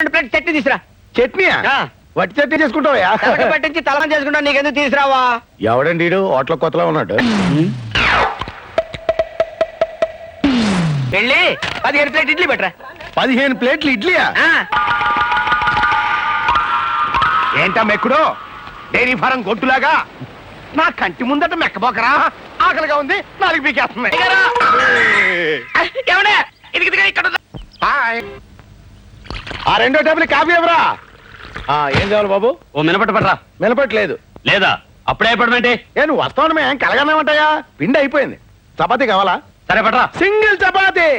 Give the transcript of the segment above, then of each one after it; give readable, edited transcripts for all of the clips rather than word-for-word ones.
Plate chutney తీసురా. చట్నీయా? వట్టి చట్నీ చేసుకుంటావా? పట్టించి తలం చేసుకుంటా, నీకెందుకు తీసురావా? ఎవడండి హోటల్ కొత్తలో ఉన్నాడు. వెళ్ళి 15 ప్లేట్ ఇడ్లీ పెట్టరా. 15 ప్లేట్లు ఇడ్లీయా? ఏంటా మెక్కుడు? డైరీ ఫారం గొట్టులాగా నా కంటి ముందట మెక్కబోకరా. ఆకలిగా ఉంది, 4 పీకేస్తుంది. ఆ 2వ టేబుల్ కాఫీ ఎవరా? ఏం కావాలి బాబు? ఓ మినపట్టు పడరా. మినపట్లేదు లేదా? అప్పుడే అయిపోవడమేంటి? నువ్వు వస్తావు మేము కలగన్నామంటాయా? పిండి అయిపోయింది. చపాతీ కావాలా? సరే పడరా. సింగిల్ చపాతీ.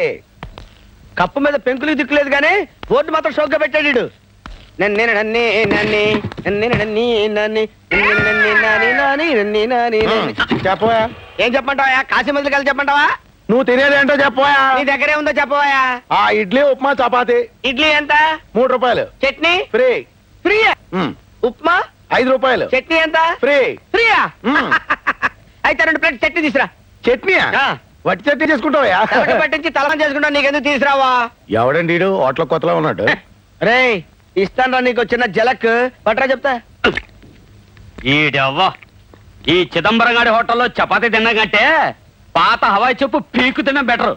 కప్పు మీద పెంకులు దిక్కులేదు కానీ బోర్డు మాత్రం షోక్గా పెట్టాడు. చెప్పవా? ఏం చెప్పమంటావా? కాశీ మందులు కలిసి చెప్పమంటావా? నువ్వు తినేదేంటో చెప్పవా? నీ దగ్గరే ఉందో చెప్పవా? ఇడ్లీ ఉప్మా చపాతీ. ఇడ్లీ ఎంత? 3 రూపాయలు. చట్నీ ఫ్రీ. ఫ్రీ. ఉప్మా 5 రూపాయలు. చట్నీ ఎంత? ఫ్రీ. ఫ్రీయా? అయితే 2 ప్లేట్ చట్నీ తీసురా. చట్నీయా? వట్టి చట్నీ చేసుకుంటావా? పట్టించి తలం చేసుకుంటా, నీకెందుకు తీసురావా? ఎవడండి హోటల్ కొత్తలో ఉన్నాడు. రే ఇస్తాను నీకు చిన్న జలక్ పట్రా చెప్తా. ఈడవ్వ ఈ చిదంబరం గారి హోటల్లో చపాతీ తినడం కంటే పాత హవాయి చెప్పు పీకు తినడం బెటర్.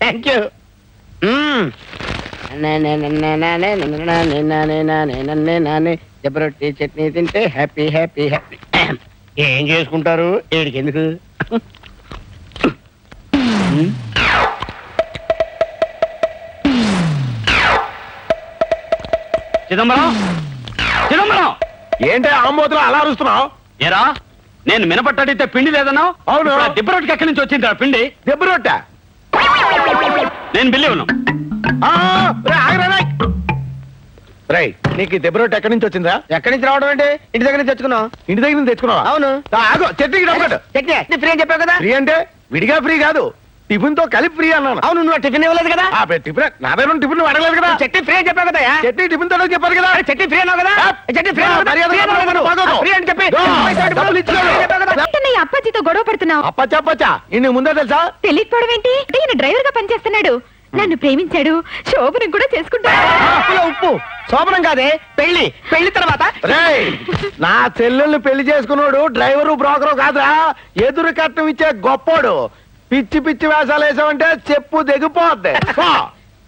Thank you. జబరొట్టి చట్నీ తింటే హ్యాపీ హ్యాపీ హ్యాపీ. ఏం చేసుకుంటారు ఏడికి ఎందుకు? చిదంబరం, చిదంబరం, ఏంటి ఆంబోతులు అలా అరుస్తున్నావు? ఏరా నేను మినపట్టు అడిగితే పిండి లేదన్నావు. అవును. దిబ్బరొట్టుకి ఎక్కడి నుంచి వచ్చింది పిండి? దెబ్బ రొట్ట. నేను బిల్లి ఉన్నాను. రై నీకు దెబ్బ రొట్టె ఎక్కడి నుంచి వచ్చిందా? ఎక్కడి నుంచి రావడం అంటే ఇంటి దగ్గర నుంచి తెచ్చుకున్నావు. ఇంటి దగ్గర నుంచి తెచ్చుకున్నావా? అవును. ఆగు, చట్నీకి డబ్బు. చట్నీ ఫ్రీ అని చెప్పావు కదా. ఫ్రీ అంటే విడిగా ఫ్రీ కాదు, టిఫిన్ తో కలిపి ఫ్రీ అన్నాను. అవును, నువ్వు టిఫిన్ ఇవ్వలేదు కదా. టిఫిన్ నా దగ్గర టిఫిన్ అడగలేదు కదా. చట్నీ ఫ్రీ అని చెప్పావు కదా. చట్నీ టిఫిన్ తో చెప్పారు కదా. చట్నీ ఫ్రీ అన్నావు కదా. చట్నీ ఫ్రీ ఫ్రీ అని చెప్పి అప్పాజీతో గొడవ పడుతున్నావు. అప్పచ్చా ఇన్ని ముందే తెలుసా? తెలియకపోవడం ఏంటి? ఈయన డ్రైవర్ గా పనిచేస్తున్నాడు. నన్ను ప్రేమించాడు, శోభనం కూడా చేసుకుంటాడు. ఉప్పు శోభనం కాదే, పెళ్లి. పెళ్లి తర్వాత నా చెల్లెల్ని పెళ్లి చేసుకున్నాడు డ్రైవరు బ్రోకరు కాదురా, ఎదురు కట్నం ఇచ్చే గొప్పోడు. పిచ్చి పిచ్చి వేషాలు వేసామంటే చెప్పు దిగిపోద్ది.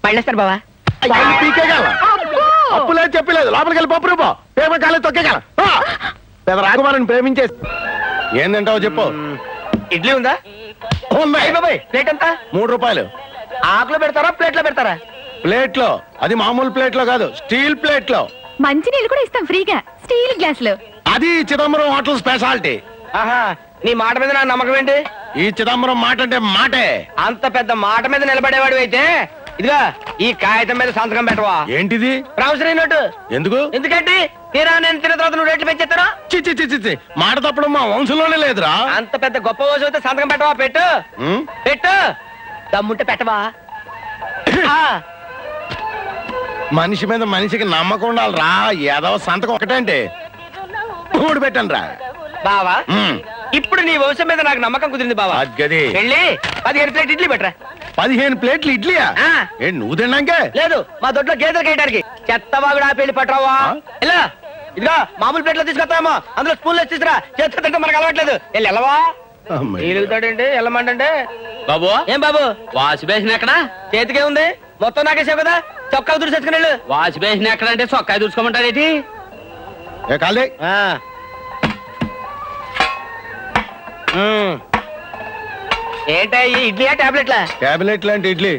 పళ్ళేస్తారు బావా. పీకేగల అప్పులేదు చెప్పలేదు. లోపలికి వెళ్ళి పప్పు రూపో ప్రేమ కాలేదు తొక్కేగల. పెద్ద రాకుమారిని ప్రేమించేసి ఏం తింటావో చెప్పు. ఇడ్లీ ఉందా? ఉన్నాయి బాబాయ్. ప్లేట్ ఎంత? 3 రూపాయలు. ఆకులో పెడతారా ప్లేట్లో పెడతారా? ప్లేట్లో. అది మామూలు ప్లేట్లో కాదు, స్టీల్ ప్లేట్లో. మంచి నీళ్ళు కూడా ఇస్తాం ఫ్రీగా, స్టీల్ గ్లాసులు. అది చిదంబరం హోటల్ స్పెషాలిటీ. ఆహా, నీ మాట మీద నా నమ్మకం ఏంటి? ఈ చిదంబరం మాట అంటే మాటే. అంత పెద్ద మాట మీద నిలబడేవాడు అయితే ఇదిగా ఈ కాగితం మీద సంతకం పెట్టవా? ఏంటిది? Promissory note. ఎందుకు? ఎందుకంటే తీరా నేను తిన్న తర్వాత నువ్వు రేట్లు పెంచేస్తారా? చి మాట తప్పడం మా వంశంలోనే లేదురా. అంత పెద్ద గొప్ప రోజు అయితే సంతకం పెట్టవా? పెట్టు పెట్టు, దమ్ముంటే పెట్టవా? మనిషి మీద మనిషికి నమ్మకం ఉండాలిరా. ఏదో సంతకం ఒకటంటే 3 పెట్టండి రా బావా. ఇప్పుడు నీ వంశం మీద నాకు నమ్మకం కుదిరింది బావా. గది వెళ్ళి 15 ప్లేట్ ఇడ్లీ పెట్టరా. 15 ప్లేట్లు ఇడ్లీయా? నువ్వు తిన్నాకే? లేదు, మా దొడ్లో గేదెలు కేయడానికి. చెత్తవాగుడు ఆ పెళ్లి పట్టరావా? ఇలా ఇదిగా మామూలు ప్లేట్లో తీసుకొస్తామో అందులో స్పూన్లో తీసుకురా. చేతితో తింటే మనకు అలవాట్లేదు. వెళ్ళి వెళ్ళవా? ఎలుగుతాడండి వెళ్ళమంటే. బాబు ఏం బాబు? వాష్ బేసిన్ ఎక్కడ? చేతికే ఉంది, మొత్తం నాకేసావు కదా. చొక్కా దురిసేసుకుని వెళ్ళు. వాష్ బేసిన్ ఎక్కడ అంటే చొక్కా దూసుకోమంటారేటి? కాలే ఏంటా ఈ ఇడ్లీయా టాబ్లెట్లా? టాబ్లెట్ లాంటి ఇడ్లీ.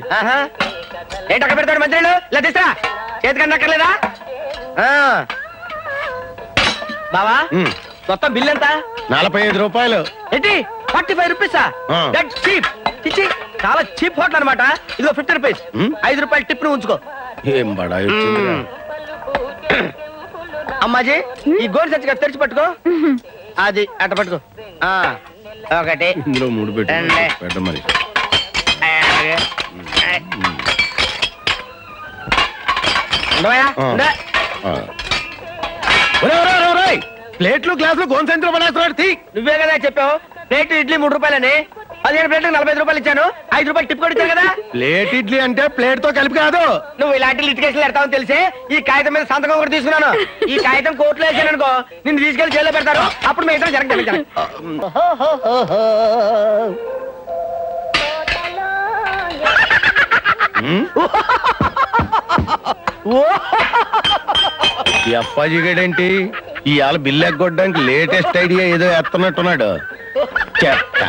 ఏంటి అక్కడ పెడతాడు మంత్రులు? ఇలా తీసురా. చేతికి అక్కర్లేదా బావా? మొత్తం బిల్ ఎంత? 45 రూపాయలు. ఏంటి 45 రూపీసా? చీప్. చిచ్చి, చాలా చీప్ హోటల్ అనమాట. ఇదిగో 50 రూపీస్. 5 రూపాయలు టిప్ ను ఉంచుకో. ఏం బడాయి. అమ్మాజీ ఈ గోల్డ్ సంచిగా తెరిచి పట్టుకో. అది అట్ట పట్టుకో. 1 ఇందులో 3 పెట్ట మరి. ప్లేట్లు గ్లాసులు గోన్ సంచులు పడేస్తున్నాడు. నువ్వే కదా చెప్పావు ప్లేట్ ఇడ్లీ 3 రూపాయలని. 15 ప్లేట్లకు 45 రూపాయలు ఇచ్చాను. 5 రూపాయలు టిప్ కూడా ఇచ్చాను కదా. ప్లేట్ ఇడ్లీ అంటే ప్లేట్ తో కలిపి కాదు. నువ్వు ఇలాంటి లిటికేషన్ పెడతావని తెలిసి ఈ కాగితం మీద సంతకం కూడా తీసుకున్నాను. ఈ కాగితం కోర్టులో వేసాను అనుకో, నిన్ను తీసుకెళ్లి జైల్లో పెడతారు. అప్పుడు మీ ఇద్దరు జరగదు. ఈ అప్పాజీ గడేంటి ఇవాళ బిల్లు ఎగ్గొట్టడానికి లేటెస్ట్ ఐడియా ఏదో ఎత్తనట్టున్నాడు. చెత్త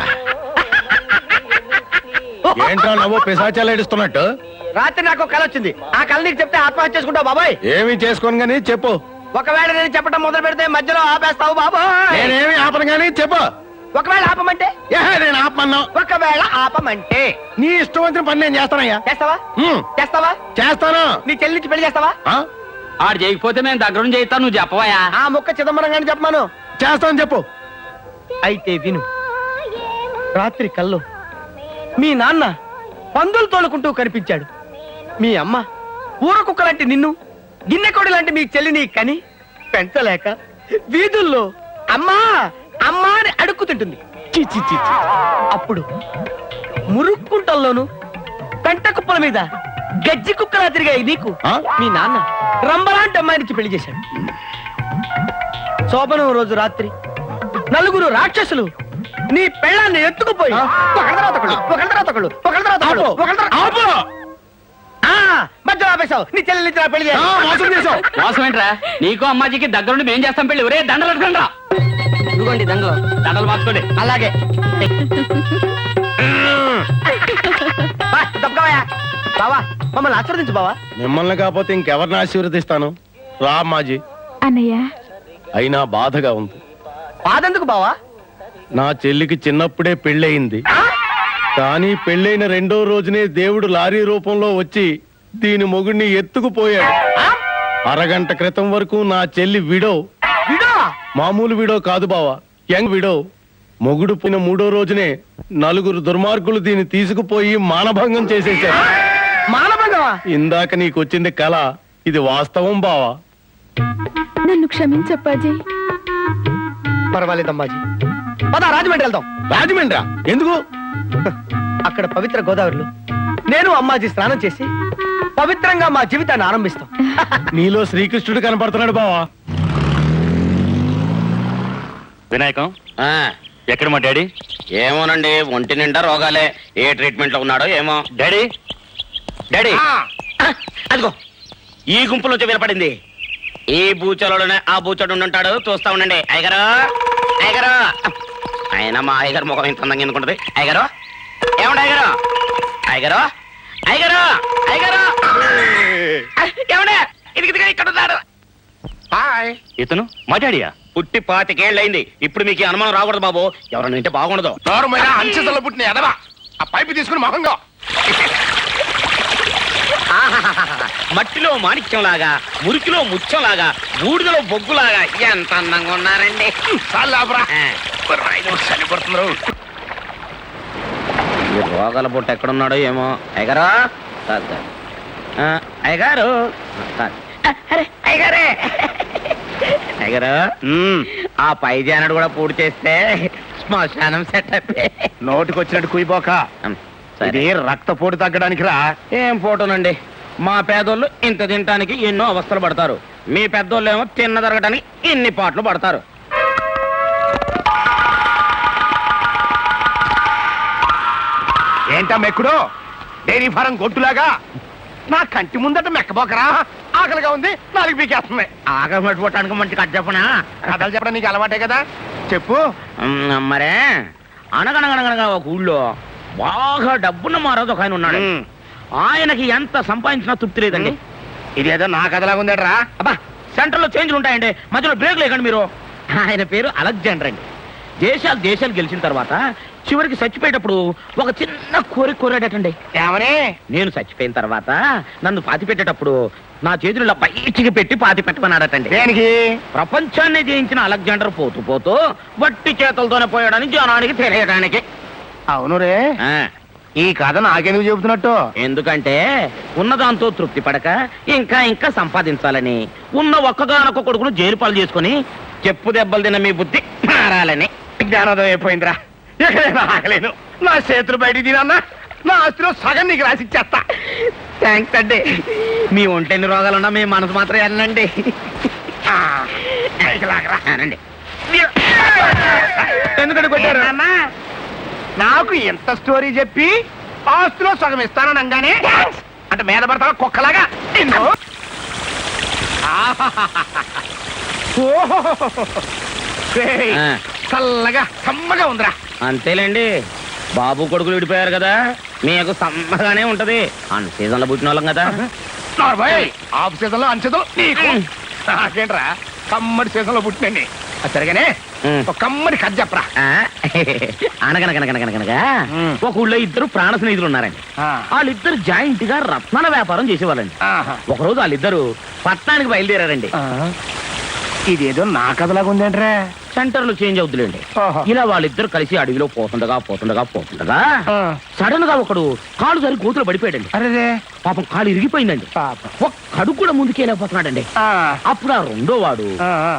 ఏంట్రా నవ్వు పిశాచాలు ఏడుస్తున్నట్టు? రాత్రి నాకు ఒక కళ వచ్చింది. ఆ కళ నీకు చెప్తే ఆత్మహత్య చేసుకుంటావు బాబాయ్. ఏమి చేసుకోను గానీ చెప్పు. ఒకవేళ నేను చెప్పడం మొదలు పెడితే మధ్యలో ఆపేస్తావు బాబాయ్. నేనేమి ఆపను గానీ చెప్పు. ఒకవేళ ఆపమంటే? నేను ఆపమన్నా. ఒకవేళ ఆపమంటే నీ ఇష్టం వచ్చిన పని నేను చేస్తానయ్యా. చేస్తావా? హ్మ్. చేస్తావా? చేస్తాను. నీ చెల్లించి పెళ్లి చేస్తావా? ఆ? ఆడు చేయకపోతే మేము దగ్గర నుంచి చేయిస్తాను, నువ్వు చెప్పవయా. ఆ ముక్క చిదంబరం గాని చెప్పమాను. చేస్తాను చెప్పు. అయితే విను. రాత్రి కల్లో మీ నాన్న పందులు తోలుకుంటూ కనిపించాడు. మీ అమ్మ ఊర కుక్క లాంటి నిన్ను, గిన్నెకోడి లాంటి మీ చెల్లిని కని పెంచలేక వీధుల్లో అమ్మా అమ్మా అని అడుక్కుతుంటుంది. చి చి చి చి. అప్పుడు మురుక్కుంటల్లోను పెంట కుప్పల మీద గజ్జి కుక్కలా తిరిగాయి నీకు ఆ? మీ నాన్న రంబలాంటి అమ్మాయినికి పెళ్లి చేశాడు. శోభనం రోజు రాత్రి నలుగురు రాక్షసులు నీ పెళ్ళాన్ని ఎత్తుకుపోయి ఒకళ్ళ తర్వాత ఒకళ్ళు, ఒకళ్ళ తర్వాత ఒకళ్ళు, ఒకళ్ళ తర్వాత ఒకళ్ళు, ఒకళ్ళ తర్వాత ఆపు. ఆ, మధ్యలో ఆపేశావు. నీ చెల్లెలు ఇచ్చిన పెళ్లి చేయాలి. మోసం చేసావు. మోసం ఏంట్రా? నీకు అమ్మాజీకి దగ్గరుండి మేం చేస్తాం పెళ్లి. ఒరే దండలు అడగండి రా. ఇదిగోండి దండలు. దండలు మార్చుకోండి. అలాగే తప్పకవయ్యా. బావా మమ్మల్ని ఆశీర్వదించు బావా. మిమ్మల్ని కాకపోతే ఇంకెవరిని ఆశీర్వదిస్తాను? రా మాజీ. అన్నయ్య అయినా బాధగా ఉంది. బాధెందుకు బావా? నా చెల్లికి చిన్నప్పుడే పెళ్ళయింది. కానీ పెళ్ళైన 2వ రోజునే దేవుడు లారీ రూపంలో వచ్చి దీని మొగుడిని ఎత్తుకుపోయాడు. అరగంట క్రితం వరకు నా చెల్లి విడో. విడో? మామూలు విడో కాదు బావా, యంగ్ విడో. మొగుడు పోయిన 3వ రోజునే నలుగురు దుర్మార్గులు దీన్ని తీసుకుపోయి మానభంగం చేసేశారు. మానభంగమా? ఇందాక నీకొచ్చింది కళ, ఇది వాస్తవం బావా. నన్ను క్షమించప్పాజీ. పర్వాలేదమ్మాజీ. పద రాజమండ్రి వెళ్దాం. రాజమండ్రా? ఎందుకు? అక్కడ పవిత్ర గోదావరిలో నేను అమ్మాజీ స్నానం చేసి పవిత్రంగా మా జీవితాన్ని ఆరంభిస్తాం. నీలో శ్రీకృష్ణుడు కనపడుతున్నాడు బావా. వినాయకం ఎక్కడ మా డాడీ? ఏమోనండి, ఒంటి నిండా రోగాలే. ఏ ట్రీట్మెంట్ లో ఉన్నాడో ఏమో. డాడీ డాడీ అదిగో ఈ గుంపులోంచి వినపడింది. ఈ బూచలోనే ఆ బూచోడు ఉంటాడు, చూస్తా ఉండండి. అయ్యగారు అయ్యగారు. ఆయన మా అయ్యగారు ముఖం ఇంత అందంగా ఎందుకుంటది. అయ్యగారు ఏమండి? అయ్యగారు అయ్యగారు అయ్యగారు అయ్యగారు ఏమండే? ఇది ఇక్కడ ఉన్నాడు. హాయ్. ఇతను మా డాడీయా? పుట్టి 25 ఏళ్ళయింది. ఇప్పుడు మీకు ఈ అనుమానం రాకూడదు బాబు. ఎవరన్నా వింటే బాగుండదు. అంచెసల పుట్టిన ఎదవా, ఆ పైపు తీసుకుని మొహంగా. మట్టిలో మాణిక్యంలాగా, మురికిలో ముత్యంలాగా, బూడిదలో బొగ్గులాగా ఎంత అందంగా ఉన్నారండి. చనిపడుతున్నారు. ఈ రోగాల బుట్ట ఎక్కడున్నాడో ఏమో. అయ్యగారు అయ్యగారు అయ్యగారే అయ్యగారు. ఆ పై జానడు కూడా పూర్తి చేస్తే శ్మశానం సెటప్. నోటికొచ్చినట్టు కుయిపోక. ఇది రక్తపోటు తగ్గడానికి రా. ఏం ఫోటోనండి. మా పేదోళ్ళు ఇంత తినటానికి ఎన్నో అవస్థలు పడతారు. మీ పెద్దోళ్ళు ఏమో తిన్న జరగటానికి ఇన్ని పాటలు పడతారు. ఏంటా మెక్కుడు? డైరీ ఫారం గొట్టులాగా నా కంటి ముందట మెక్కబోకరా. ఆకలిగా ఉంది, నాలుగు పీకేస్తుంది. ఆకలి పట్టుకోవటానికి మంచి కథ చెప్పనా? కథలు చెప్పడం నీకు అలవాటే కదా, చెప్పు. మరే అనగనగనగనగా ఒక ఊళ్ళో బాగా డబ్బున్న మారోజు ఒక ఆయన ఉన్నాడు. ఆయనకి ఎంత సంపాదించినా తృప్తి లేదండి. ఇదేదో నా కథలాగా ఉందట్రా. అబ్బా, సెంటర్ లో చేంజ్లు ఉంటాయండి, మధ్యలో బ్రేక్ లేకండి మీరు. ఆయన పేరు అలెగ్జాండర్ అండి. దేశాలు గెలిచిన తర్వాత చివరికి చచ్చిపోయేటప్పుడు ఒక చిన్న కోరాడటండి. ఏమని? నేను చచ్చిపోయిన తర్వాత నన్ను పాతి పెట్టేటప్పుడు నా చేతులు ఇలా బయటికి పెట్టి పాతి పెట్టమన్నాడటండి. దేనికి? ప్రపంచాన్ని జయించిన అలెగ్జాండర్ పోతూ పోతూ వట్టి చేతులతోనే పోయాడని జనానికి తెలియడానికి. అవును రే. ఈ కథ నాకెందుకు చెబుతున్నట్టు? ఎందుకంటే ఉన్నదాంతో తృప్తి పడక ఇంకా సంపాదించాలని, ఉన్న ఒక్కగానొక్క కొడుకును జైలు పాలు చేసుకుని చెప్పు దెబ్బలు తిన్న మీ బుద్ధి మారాలని. జ్ఞానోదయం అయిపోయిందిరా. ఇక నేను ఆగలేను. నా చేతులు బయటికి తినన్నా నా ఆస్తిలో సగం నీకు రాసిచ్చేస్తా. థ్యాంక్స్ అండి. మీ ఒంటెన్ని రోగాలున్నా మీ మనసు మాత్రం వెళ్ళండి. అనండి. ఎందుకంటే కొట్టారు నాకు ఎంత స్టోరీ చెప్పి ఆస్తిలో సగం ఇస్తానని అనగానే అంటే మీద పడతా కుక్కలాగా నిన్ను. ఏయ్, ఆ. చల్లగా సమ్మగా ఉందిరా. అంతేలేండి, బాబు కొడుకులు విడిపోయారు కదా, మీకు సమ్మగానే ఉంటది. అన్ సీజన్ లో పుట్టిన వాళ్ళం కదా. నార్మల్ ఆఫ్ సీజన్ లో అంచెదు నీకు నాకేంట్రా కమ్మడి సీజన్ లో పుట్టినండి. అది సరిగానే ఒక కమ్మడి కథ చెప్పరా. ఆ, అనగనగనగనగనగనగా ఒక ఊళ్ళో ఇద్దరు ప్రాణ స్నేహితులు ఉన్నారండి. వాళ్ళిద్దరు జాయింట్ గా రత్నాల వ్యాపారం చేసేవాళ్ళండి. ఒకరోజు వాళ్ళిద్దరు పట్టణానికి బయలుదేరారండి. ఇదేదో నా కథలాగా ఉందేంట్రా. సెంటర్లు చేంజ్ అవుతులేండి. ఓహో. ఇలా వాళ్ళిద్దరు కలిసి అడవిలో పోతుండగా సడన్ గా ఒకడు కాలు జారి గోతులో పడిపోయాడండి. అరే పాపం కాలు ఇరిగిపోయిందండి. పాపం. ఒక్కడు కూడా ముందుకెళ్ళకపోతున్నాడండి. అప్పుడు ఆ రెండో వాడు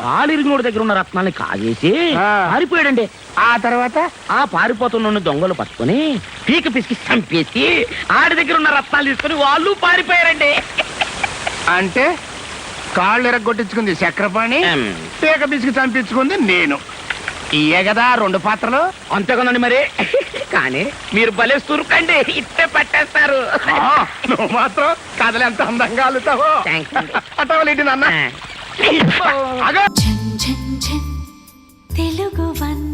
కాలు ఇరిగినోడి దగ్గర ఉన్న రత్నాల్ని కాజేసి పారిపోయాడండి. ఆ తర్వాత ఆ పారిపోతున్న దొంగలు పట్టుకుని పీక పిసికి చంపేసి ఆడి దగ్గర ఉన్న రత్నాలు తీసుకుని వాళ్ళు పారిపోయారండి. అంటే కాళ్ళు ఎరగొట్టించుకుంది చక్రపాణి, పీక బిసికి చంపించుకుంది నేను. ఇయే కదా రెండు పాత్రలు. అంతేకనండి మరి. కానీ మీరు భలే సురుకండి, ఇట్టే పట్టేస్తారు. నువ్వు మాత్రం కథలు ఎంత అందంగా అల్లుతావో. థాంక్స్ అండి. అటవలేంటి నాన్న. ఝన్ ఝన్ ఝన్ తెలుగు వన్